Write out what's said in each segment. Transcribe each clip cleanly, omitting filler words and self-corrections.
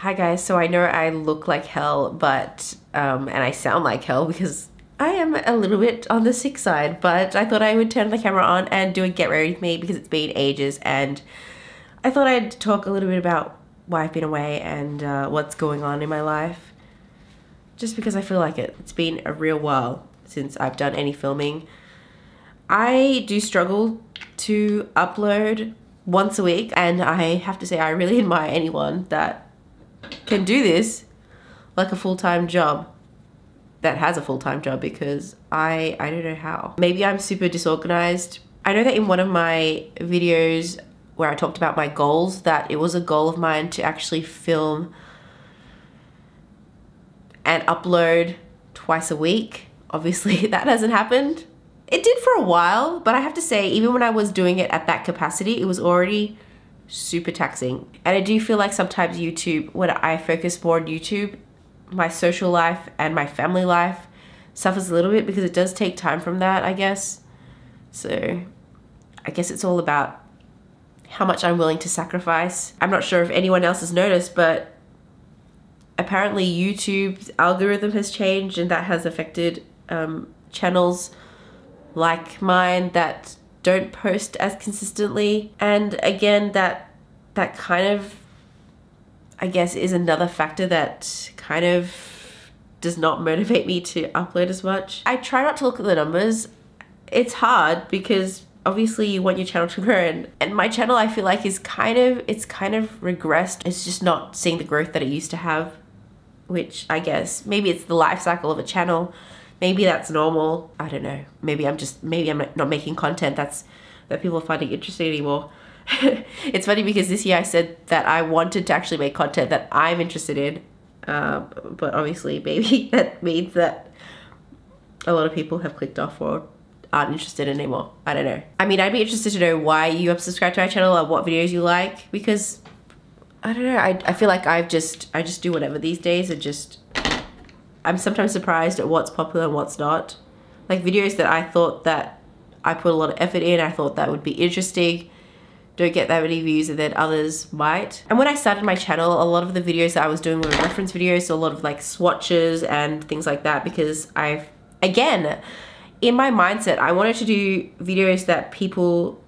Hi guys, so I know I look like hell, but and I sound like hell because I am a little bit on the sick side, but I thought I would turn the camera on and do a get ready with me because it's been ages, and I thought I'd talk a little bit about why I've been away and what's going on in my life, just because I feel like it. It's been a real while since I've done any filming. I do struggle to upload once a week, and I have to say I really admire anyone that can do this like a full-time job, that has a full-time job, because I don't know how. Maybe I'm super disorganized. I know that in one of my videos where I talked about my goals, that it was a goal of mine to actually film and upload twice a week. Obviously that hasn't happened. It did for a while, but I have to say, even when I was doing it at that capacity, it was already super taxing. And I do feel like sometimes YouTube, when I focus more on YouTube, my social life and my family life suffers a little bit because it does take time from that, I guess. So I guess it's all about how much I'm willing to sacrifice. I'm not sure if anyone else has noticed, but apparently YouTube's algorithm has changed, and that has affected channels like mine that don't post as consistently. And again, that kind of, I guess, is another factor that kind of does not motivate me to upload as much. I try not to look at the numbers. It's hard because obviously you want your channel to grow, and my channel, I feel like, is kind of regressed. It's just not seeing the growth that it used to have, which I guess maybe it's the life cycle of a channel. Maybe that's normal. I don't know. Maybe I'm not making content that people are finding interesting anymore. It's funny because this year I said that I wanted to actually make content that I'm interested in, but obviously maybe that means that a lot of people have clicked off or aren't interested anymore. I don't know. I mean, I'd be interested to know why you have subscribed to my channel or what videos you like, because I don't know. I feel like I just do whatever these days, and I'm sometimes surprised at what's popular and what's not. Like videos that I thought that I put a lot of effort in, I thought that would be interesting, don't get that many views, and then others might. And when I started my channel, a lot of the videos that I was doing were reference videos, so a lot of like swatches and things like that, because again, in my mindset, I wanted to do videos that people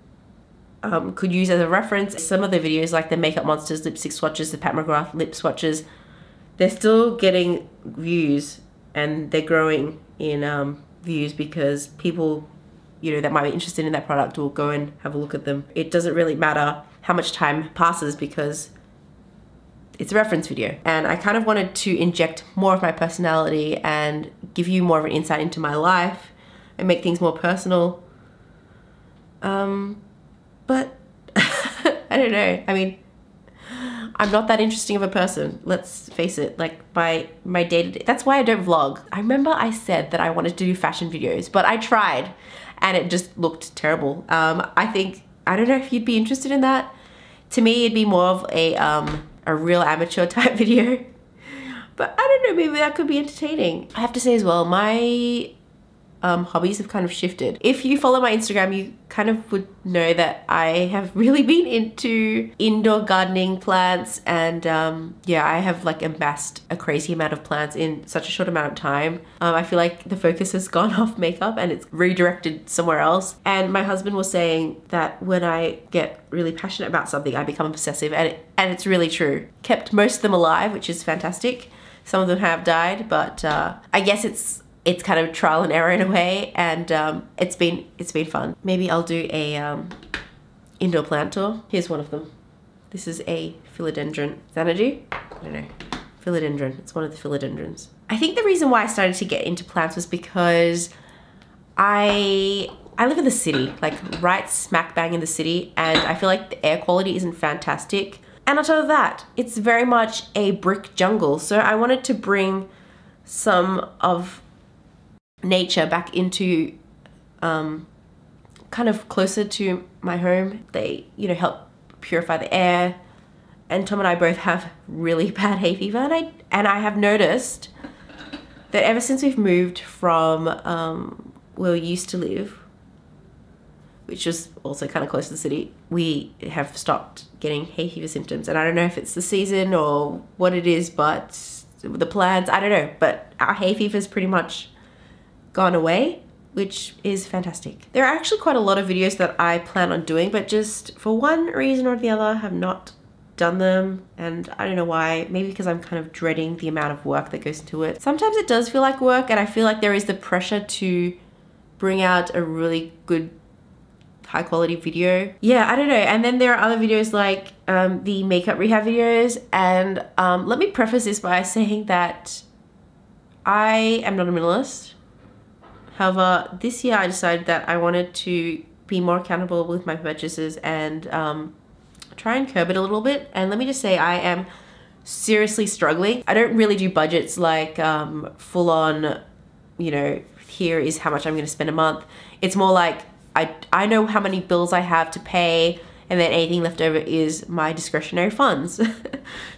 could use as a reference. Some of the videos, like the Makeup Monsters lipstick swatches, the Pat McGrath lip swatches, they're still getting views, and they're growing in views because people, you know, that might be interested in that product will go and have a look at them. It doesn't really matter how much time passes because it's a reference video. And I kind of wanted to inject more of my personality and give you more of an insight into my life and make things more personal. But I don't know. I mean, I'm not that interesting of a person, let's face it. Like my day-to-day, that's why I don't vlog. I remember I said that I wanted to do fashion videos, but I tried and it just looked terrible. I don't know if you'd be interested in that. To me, it'd be more of a real amateur type video, but I don't know, maybe that could be entertaining. I have to say as well, my hobbies have kind of shifted. If you follow my Instagram, you kind of would know that I have really been into indoor gardening, plants, and yeah, I have like amassed a crazy amount of plants in such a short amount of time. I feel like the focus has gone off makeup and it's redirected somewhere else. And my husband was saying that when I get really passionate about something, I become obsessive, and it's really true. Kept most of them alive, which is fantastic. Some of them have died, but I guess it's kind of trial and error in a way, and it's been fun. Maybe I'll do a indoor plant tour. Here's one of them. This is a philodendron. Xanadu? I don't know. Philodendron. It's one of the philodendrons. I think the reason why I started to get into plants was because I live in the city, like right smack bang in the city, and I feel like the air quality isn't fantastic. And on top of that, it's very much a brick jungle. So I wanted to bring some of nature back into kind of closer to my home. They, you know, help purify the air, and Tom and I both have really bad hay fever, and I have noticed that ever since we've moved from where we used to live, which was also kind of close to the city, we have stopped getting hay fever symptoms. And I don't know if it's the season or what it is, but the plants, I don't know. But our hay fever's pretty much gone away, which is fantastic. There are actually quite a lot of videos that I plan on doing, but just for one reason or the other have not done them, and I don't know why. Maybe because I'm kind of dreading the amount of work that goes into it. Sometimes it does feel like work, and I feel like there is the pressure to bring out a really good high quality video. Yeah, I don't know. And then there are other videos like the makeup rehab videos, and let me preface this by saying that I am not a minimalist. However, this year I decided that I wanted to be more accountable with my purchases and try and curb it a little bit. And let me just say, I am seriously struggling. I don't really do budgets like full on, you know, here is how much I'm going to spend a month. It's more like I know how many bills I have to pay, and then anything left over is my discretionary funds.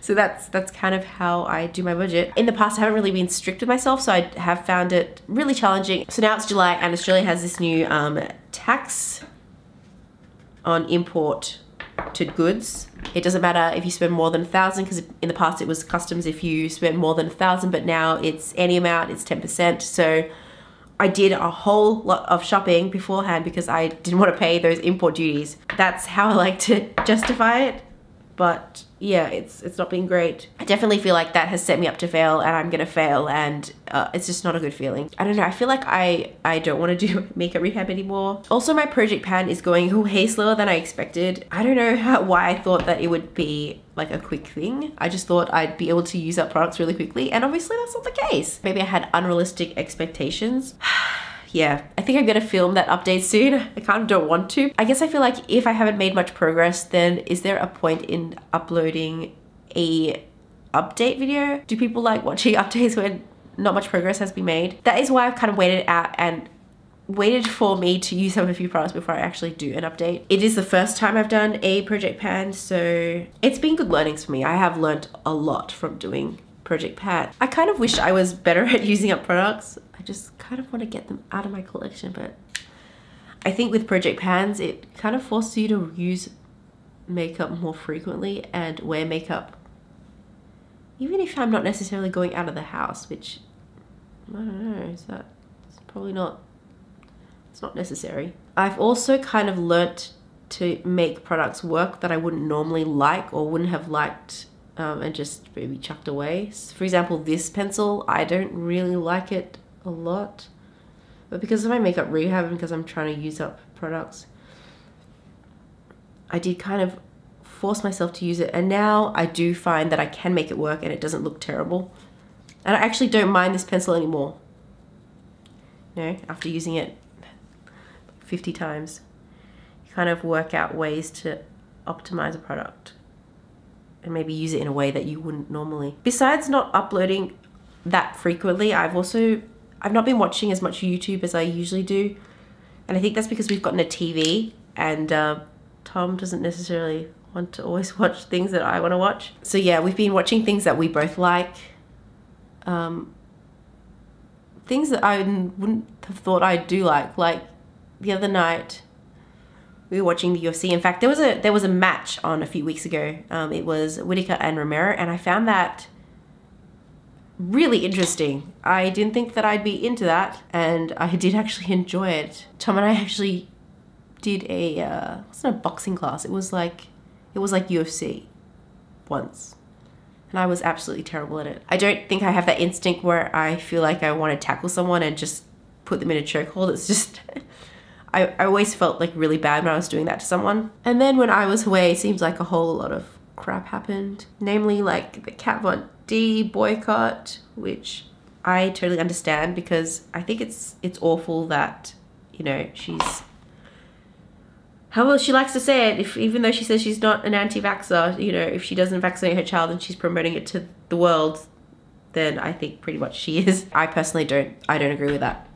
So that's kind of how I do my budget. In the past, I haven't really been strict with myself, so I have found it really challenging. So now it's July, and Australia has this new tax on import to goods. It doesn't matter if you spend more than 1,000, because in the past it was customs if you spend more than 1,000, but now it's any amount, it's 10%. So I did a whole lot of shopping beforehand because I didn't want to pay those import duties. That's how I like to justify it. But yeah, it's not been great. I definitely feel like that has set me up to fail, and I'm gonna fail, and it's just not a good feeling. I don't know, I feel like I don't want to do makeup rehab anymore. Also, my project pan is going way slower than I expected. I don't know why I thought that it would be like a quick thing. I just thought I'd be able to use up products really quickly, and obviously that's not the case. Maybe I had unrealistic expectations. Yeah, I think I'm gonna film that update soon. I kind of don't want to. I guess I feel like if I haven't made much progress, then is there a point in uploading a update video? Do people like watching updates when not much progress has been made? That is why I've kind of waited out and waited for me to use up a few products before I actually do an update. It is the first time I've done a project pan, so it's been good learnings for me. I have learned a lot from doing project pan. I kind of wish I was better at using up products. I just kind of want to get them out of my collection, but I think with project pans, it kind of forces you to use makeup more frequently and wear makeup even if I'm not necessarily going out of the house, which I don't know, it's probably not, it's not necessary. I've also kind of learnt to make products work that I wouldn't normally like or wouldn't have liked and just maybe chucked away. For example, this pencil, I don't really like it a lot, but because of my makeup rehab and because I'm trying to use up products, I did kind of force myself to use it, and now I do find that I can make it work and it doesn't look terrible. And I actually don't mind this pencil anymore. You know, after using it 50 times, you kind of work out ways to optimize a product and maybe use it in a way that you wouldn't normally. Besides not uploading that frequently, I've not been watching as much YouTube as I usually do. And I think that's because we've gotten a TV, and Tom doesn't necessarily want to always watch things that I want to watch. So yeah, we've been watching things that we both like. Things that I wouldn't have thought I'd do like the other night we were watching the UFC. In fact, there was a match on a few weeks ago. It was Whittaker and Romero, and I found that really interesting. I didn't think that I'd be into that, and I did actually enjoy it. Tom and I actually did a it wasn't a boxing class, it was like UFC once, and I was absolutely terrible at it. I don't think I have that instinct where I feel like I want to tackle someone and just put them in a chokehold. It's just I always felt like really bad when I was doing that to someone. And then when I was away, it seems like a whole lot of crap happened, namely like the Kat Von D boycott, which I totally understand, because I think it's awful that, you know, she's, however she likes to say it, even though she says she's not an anti-vaxxer, you know, if she doesn't vaccinate her child and she's promoting it to the world, then I think pretty much she is. I personally don't agree with that.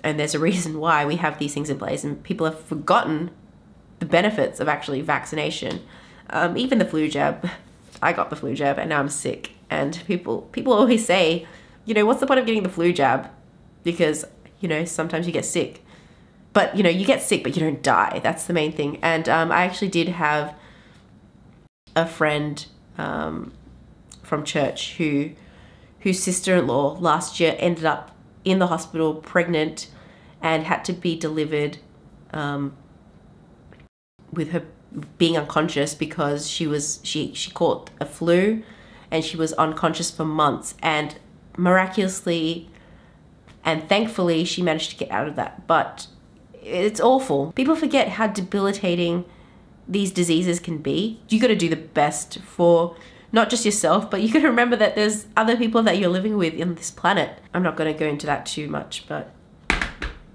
And there's a reason why we have these things in place, and people have forgotten the benefits of actually vaccination. Even the flu jab. I got the flu jab and now I'm sick. And people always say, you know, what's the point of getting the flu jab? Because, you know, sometimes you get sick. But you know, you get sick, but you don't die. That's the main thing. And I actually did have a friend from church whose sister-in-law last year ended up in the hospital pregnant and had to be delivered with her being unconscious because she caught a flu and she was unconscious for months, and miraculously and thankfully she managed to get out of that. But it's awful. People forget how debilitating these diseases can be. You got to do the best for not just yourself, but you got to remember that there's other people that you're living with on this planet. I'm not going to go into that too much, but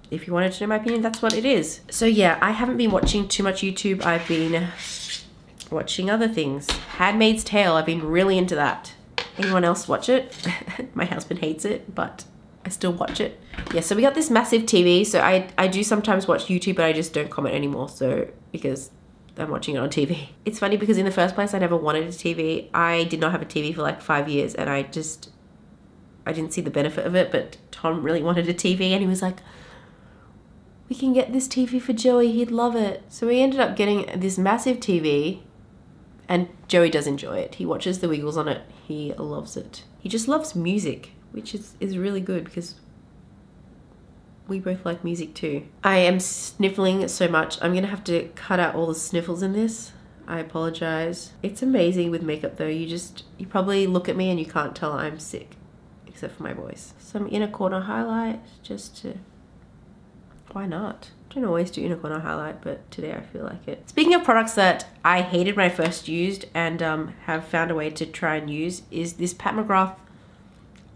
if you wanted to know my opinion, that's what it is. So yeah, I haven't been watching too much YouTube. I've been watching other things. Handmaid's Tale, I've been really into that. Anyone else watch it? My husband hates it, but I still watch it. Yeah, so we got this massive TV. So I do sometimes watch YouTube, but I just don't comment anymore. So because I'm watching it on TV. It's funny because in the first place, I never wanted a TV. I did not have a TV for like 5 years, and I didn't see the benefit of it, but Tom really wanted a TV and he was like, we can get this TV for Joey, he'd love it. So we ended up getting this massive TV, and Joey does enjoy it. He watches the Wiggles on it. He loves it. He just loves music, which is really good because we both like music too. I am sniffling so much. I'm gonna have to cut out all the sniffles in this. I apologize. It's amazing with makeup though. You probably look at me and you can't tell I'm sick, except for my voice. Some inner corner highlight just to, why not? I don't always do inner corner highlight, but today I feel like it. Speaking of products that I hated when I first used and have found a way to try and use is this Pat McGrath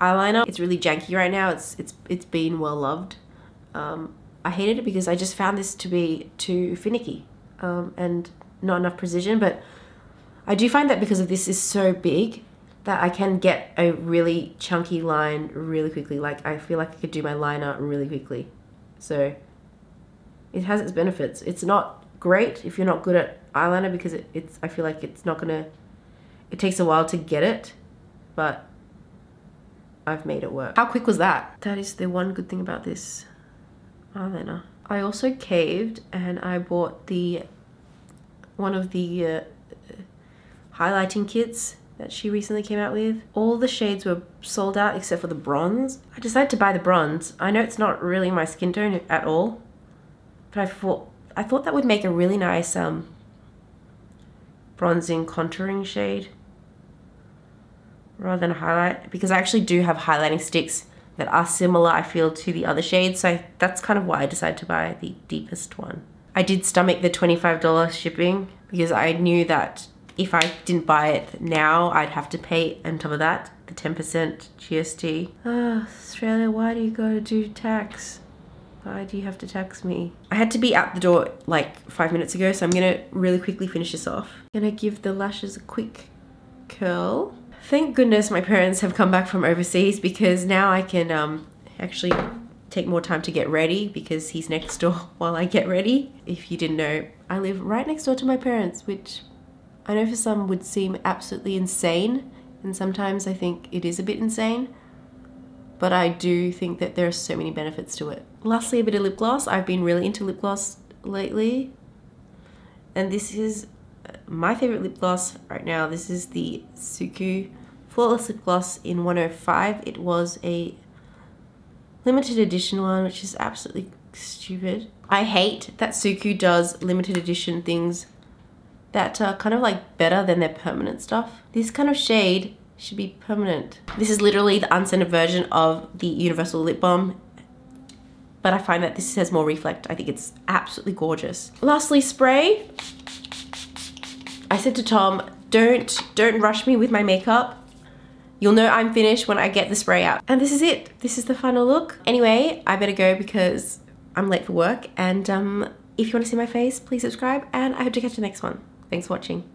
eyeliner. It's really janky right now. It's been well loved. I hated it because I just found this to be too finicky and not enough precision, but I do find that because of this is so big that I can get a really chunky line really quickly. Like I feel like I could do my liner really quickly. So it has its benefits. It's not great if you're not good at eyeliner because I feel like it's not gonna, it takes a while to get it, but I've made it work. How quick was that? That is the one good thing about this eyeliner. I also caved and I bought one of the highlighting kits that she recently came out with. All the shades were sold out except for the bronze. I decided to buy the bronze. I know it's not really my skin tone at all, but I thought that would make a really nice bronzing contouring shade rather than a highlight, because I actually do have highlighting sticks that are similar, I feel, to the other shades. So that's kind of why I decided to buy the deepest one. I did stomach the $25 shipping because I knew that if I didn't buy it now, I'd have to pay on top of that the 10% GST. Australia, why do you gotta do tax? Why do you have to tax me? I had to be out the door like 5 minutes ago, so I'm gonna really quickly finish this off. I'm gonna give the lashes a quick curl. Thank goodness my parents have come back from overseas because now I can actually take more time to get ready because he's next door while I get ready. If you didn't know, I live right next door to my parents, which I know for some would seem absolutely insane, and sometimes I think it is a bit insane, but I do think that there are so many benefits to it. Lastly, a bit of lip gloss. I've been really into lip gloss lately, and this is my favorite lip gloss right now. This is the Suqqu Flawless Lip Gloss in 105. It was a limited edition one, which is absolutely stupid. I hate that Suqqu does limited edition things that are kind of like better than their permanent stuff. This kind of shade should be permanent. This is literally the unscented version of the Universal Lip Balm, but I find that this has more reflect. I think it's absolutely gorgeous. Lastly, spray. I said to Tom, don't rush me with my makeup. You'll know I'm finished when I get the spray out. And this is it. This is the final look. Anyway, I better go because I'm late for work. And if you want to see my face, please subscribe. And I hope to catch the next one. Thanks for watching.